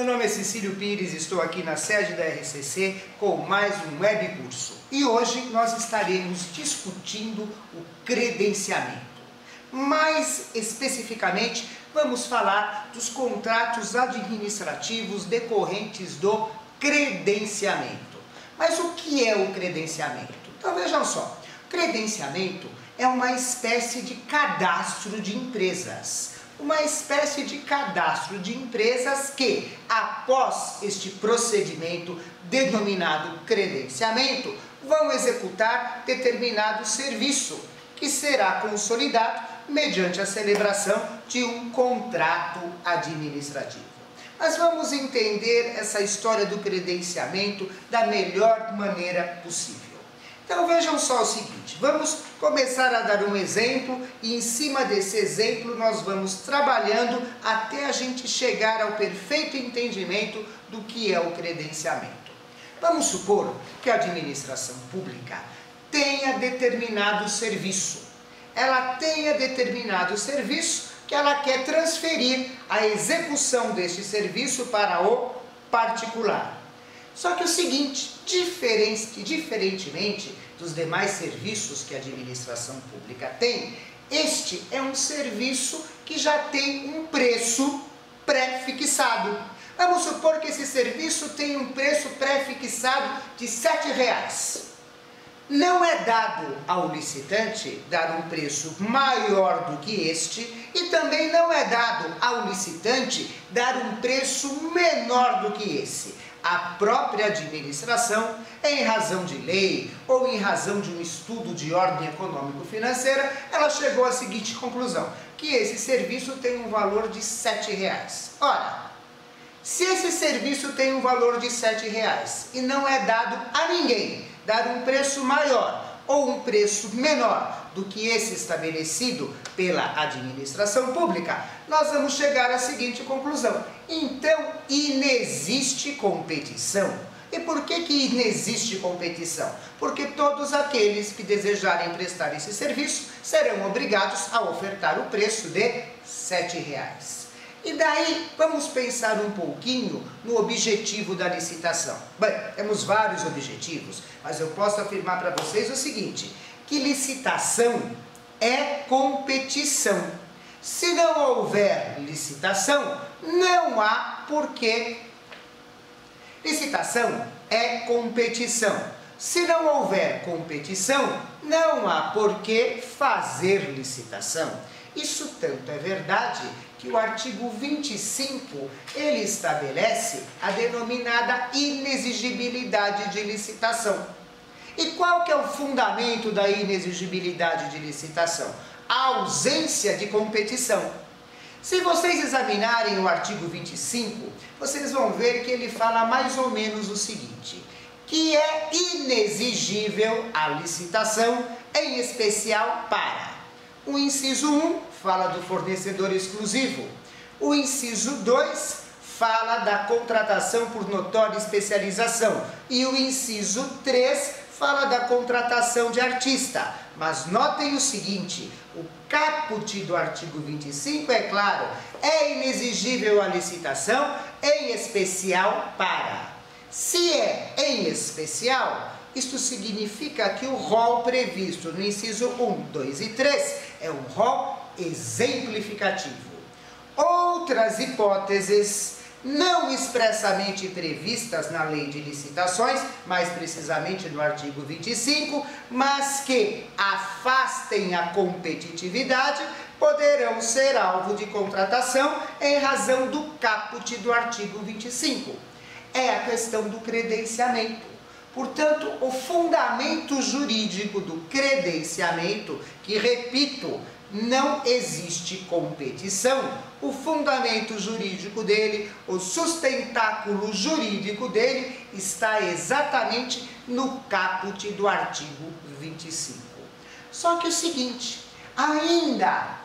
Meu nome é Cecílio Pires, estou aqui na sede da RCC com mais um web curso. E hoje nós estaremos discutindo o credenciamento. Mais especificamente, vamos falar dos contratos administrativos decorrentes do credenciamento. Mas o que é o credenciamento? Então vejam só, credenciamento é uma espécie de cadastro de empresas. Uma espécie de cadastro de empresas que, após este procedimento denominado credenciamento, vão executar determinado serviço, que será consolidado mediante a celebração de um contrato administrativo. Mas vamos entender essa história do credenciamento da melhor maneira possível. Então vejam só o seguinte, vamos começar a dar um exemplo e em cima desse exemplo nós vamos trabalhando até a gente chegar ao perfeito entendimento do que é o credenciamento. Vamos supor que a administração pública tenha determinado serviço. Ela tenha determinado serviço que ela quer transferir a execução deste serviço para o particular. Só que o seguinte, diferentemente dos demais serviços que a administração pública tem, este é um serviço que já tem um preço pré-fixado. Vamos supor que esse serviço tem um preço pré-fixado de R$ 7,00. Não é dado ao licitante dar um preço maior do que este e também não é dado ao licitante dar um preço menor do que esse. A própria administração, em razão de lei ou em razão de um estudo de ordem econômico-financeira, ela chegou à seguinte conclusão, que esse serviço tem um valor de R$ 7,00. Ora, se esse serviço tem um valor de R$ 7,00 e não é dado a ninguém dar um preço maior ou um preço menor do que esse estabelecido pela administração pública, nós vamos chegar à seguinte conclusão. Então, inexiste competição. E por que inexiste competição? Porque todos aqueles que desejarem prestar esse serviço serão obrigados a ofertar o preço de R$ 7,00. E daí, vamos pensar um pouquinho no objetivo da licitação. Bem, temos vários objetivos, mas eu posso afirmar para vocês o seguinte, que licitação é competição. Se não houver licitação, não há porquê. Licitação é competição. Se não houver competição, não há porquê fazer licitação. Isso tanto é verdade que o artigo 25, ele estabelece a denominada inexigibilidade de licitação. E qual que é o fundamento da inexigibilidade de licitação? A ausência de competição. Se vocês examinarem o artigo 25, vocês vão ver que ele fala mais ou menos o seguinte, que é inexigível a licitação, em especial para o inciso 1, fala do fornecedor exclusivo. O inciso 2 fala da contratação por notória especialização. E o inciso 3 fala da contratação de artista. Mas notem o seguinte, o caput do artigo 25 é claro, é inexigível a licitação, em especial para. Se é em especial, isto significa que o rol previsto no inciso 1, 2 e 3 é um rol exemplificativo. Outras hipóteses, não expressamente previstas na lei de licitações, mais precisamente no artigo 25, mas que afastem a competitividade, poderão ser alvo de contratação em razão do caput do artigo 25. É a questão do credenciamento. Portanto, o fundamento jurídico do credenciamento, que, repito, não existe competição, o fundamento jurídico dele, o sustentáculo jurídico dele, está exatamente no caput do artigo 25. Só que o seguinte, ainda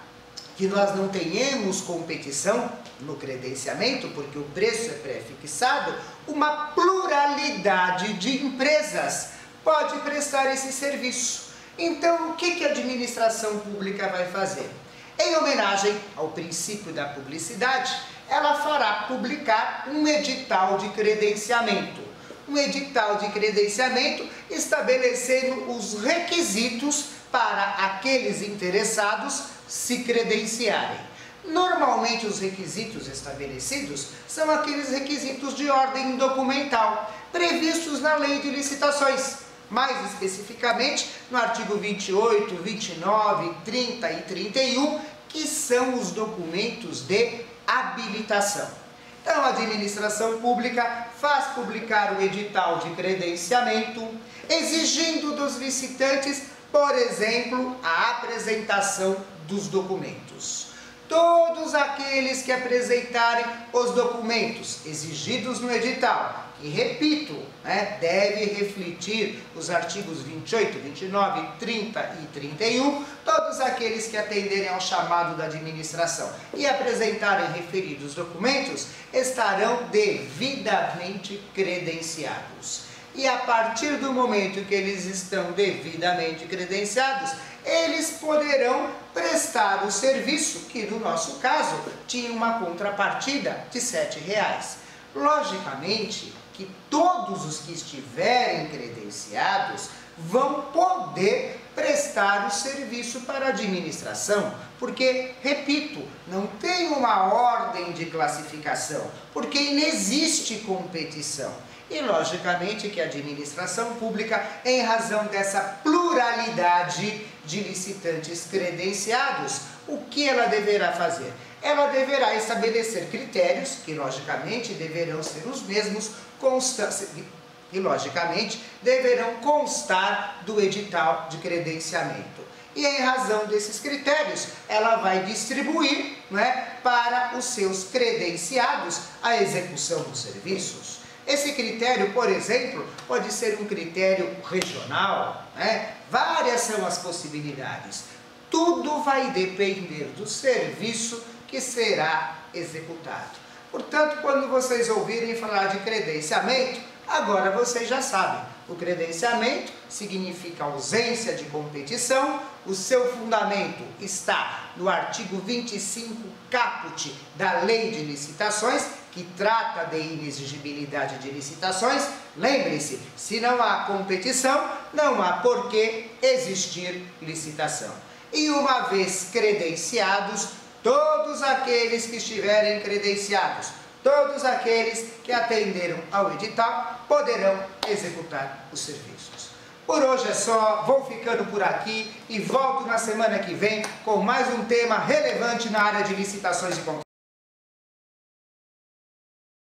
que nós não tenhamos competição no credenciamento, porque o preço é pré-fixado, uma pluralidade de empresas pode prestar esse serviço. Então, o que a administração pública vai fazer? Em homenagem ao princípio da publicidade, ela fará publicar um edital de credenciamento. Um edital de credenciamento estabelecendo os requisitos para aqueles interessados se credenciarem. Normalmente os requisitos estabelecidos são aqueles requisitos de ordem documental, previstos na Lei de Licitações, mais especificamente no artigo 28, 29, 30 e 31, que são os documentos de habilitação. Então a administração pública faz publicar o edital de credenciamento, exigindo dos licitantes, por exemplo, a apresentação dos documentos. Todos aqueles que apresentarem os documentos exigidos no edital, que, repito, deve refletir os artigos 28, 29, 30 e 31, todos aqueles que atenderem ao chamado da administração e apresentarem referidos documentos estarão devidamente credenciados. E a partir do momento que eles estão devidamente credenciados, eles poderão prestar o serviço, que no nosso caso tinha uma contrapartida de R$ 7. Logicamente que todos os que estiverem credenciados vão poder prestar o serviço para a administração, porque, repito, não tem uma ordem de classificação, porque inexiste competição. E, logicamente, que a administração pública, em razão dessa pluralidade de licitantes credenciados, o que ela deverá fazer? Ela deverá estabelecer critérios, que, logicamente, deverão ser os mesmos, e, logicamente, deverão constar do edital de credenciamento. E, em razão desses critérios, ela vai distribuir, para os seus credenciados a execução dos serviços. Esse critério, por exemplo, pode ser um critério regional, Várias são as possibilidades. Tudo vai depender do serviço que será executado. Portanto, quando vocês ouvirem falar de credenciamento, agora vocês já sabem. O credenciamento significa ausência de competição. O seu fundamento está no artigo 25 caput da Lei de Licitações, que trata de inexigibilidade de licitações. Lembre-se, se não há competição, não há por que existir licitação. E uma vez credenciados, todos aqueles que estiverem credenciados, todos aqueles que atenderam ao edital, poderão executar os serviços. Por hoje é só, vou ficando por aqui e volto na semana que vem com mais um tema relevante na área de licitações e contratos.